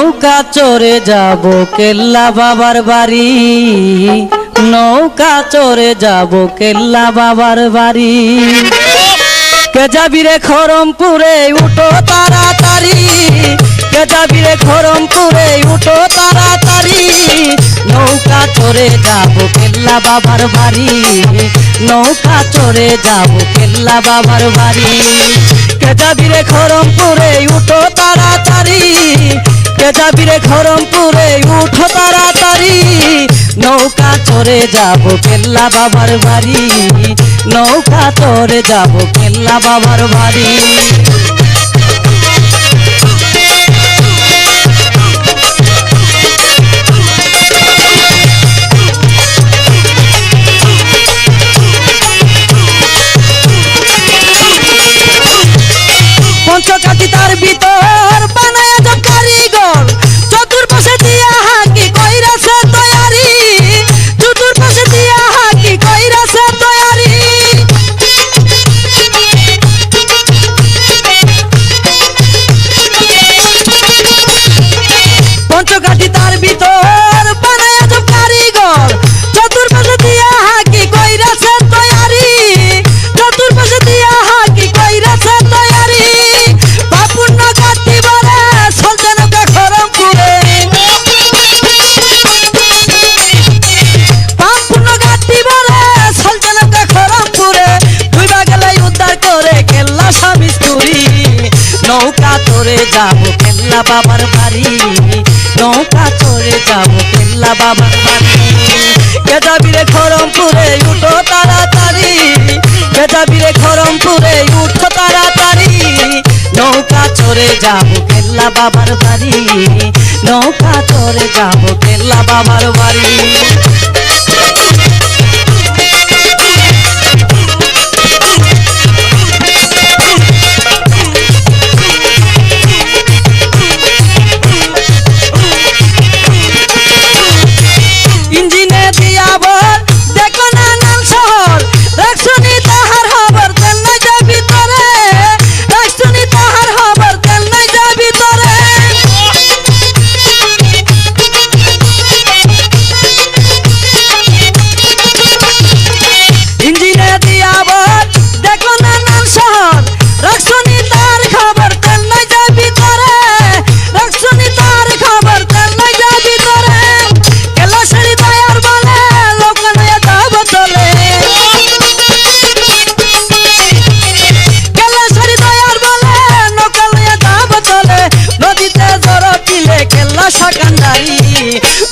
নৌকা চড়ে যাব কেল্লা বাবার বাড়ি, নৌকা চড়ে যাব কেল্লা বাবার বাড়ি। কে যাবি রে খড়মপুরে উঠো তাড়াতাড়ি, কে যাবি রে খড়মপুরে উঠো তাড়াতাড়ি। নৌকা চড়ে যাব কেল্লা বাবার বাড়ি, নৌকা চড়ে যাব কেল্লা বাবার বাড়ি। কে যাবি রে খড়মপুরে উঠো তাড়াতাড়ি, কে যাবি রে খড়মপুরে উঠো তাড়াতাড়ি। নৌকা চড়ে যাব কেল্লা বাবার বাড়ি, নৌকা চড়ে যাব কেল্লা বাবার বাড়ি। পঞ্চকাঠি তার ভিতর বানায়া যাব কারিগর, চতুর্পাশে দিয়া হাকি কইরাছে তৈয়ারি, চতুর্পাশে দিয়া হাকি কইরাছে তৈয়ারি। পঞ্চকাঠি তার ভিতর বানায়া যাব কারিগর, চতুর্পাশে দিয়া হাকি কইরাছে তৈয়ারি, চতুর্পাশে দিয়া হাকি কইরাছে তৈয়ারি। নৌকা চড়ে যাব কেল্লা বাবার বাড়ি, নৌকা চড়ে যাব কেল্লা বাবার বাড়ি। কে যাবি রে খড়মপুরে উঠো তাড়াতাড়ি, কে যাবি রে খড়মপুরে উঠো তাড়াতাড়ি। নৌকা চড়ে যাব কেল্লা বাবার বাড়ি, নৌকা চড়ে যাব কেল্লা বাবার বাড়ি।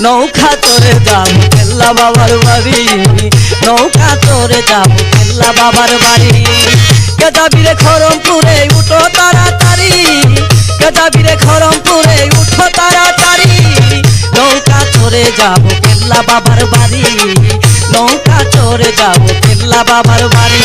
নৌকা চড়ে যাব কেল্লা বাবার বাড়ি, নৌকা চড়ে যাব কেল্লা বাবার বাড়ি। কে যাবি রে খড়মপুরে উঠো তাড়াতাড়ি, কে যাবি রে খড়মপুরে উঠো তাড়াতাড়ি। নৌকা চড়ে যাব কেল্লা বাবার বাড়ি, নৌকা চড়ে যাব কেল্লা বাবার বাড়ি।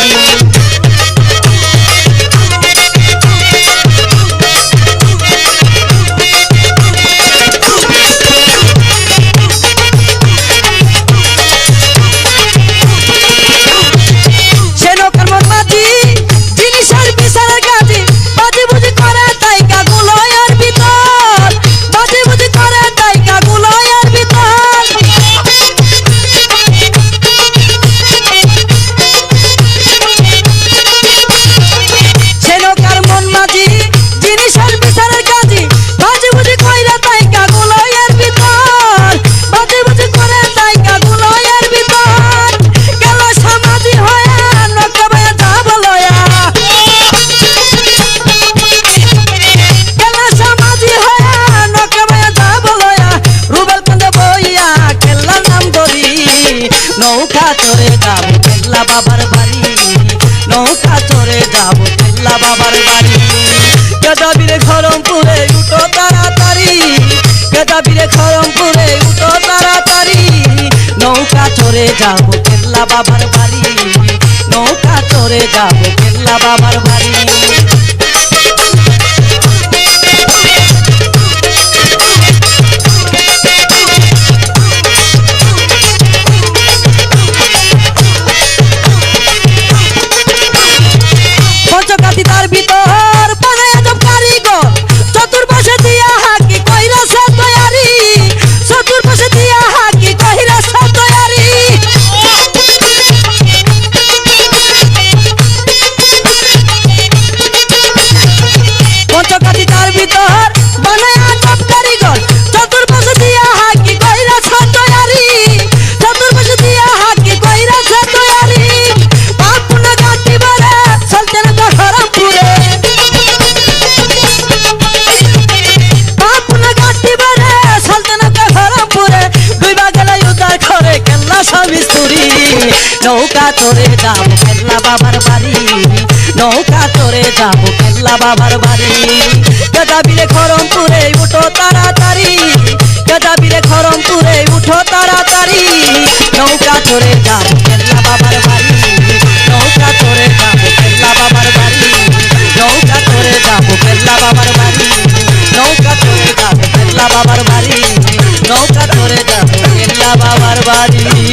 নৌকা চড়ে যাব কেল্লা বাবার বাড়ি, নৌকা চড়ে যাব কেল্লা বাবার বাড়ি। কে যাবি রে খড়মপুরে উঠো তাড়াতাড়ি, কে যাবি রে খড়মপুরে উঠো তাড়াতাড়ি। নৌকা চড়ে যাব কেল্লা বাবার বাড়ি, নৌকা চড়ে যাব কেল্লা বাবার বাড়ি। পঞ্চকাঠি তার ভিতর বানায়া যাব কারিগর, চতুর্পাশে দিয়া হাকি কইরাছে কেল্লা বাবার বাড়ি, নৌকা চড়ে যাবো কেল্লা বাবার বাড়ি।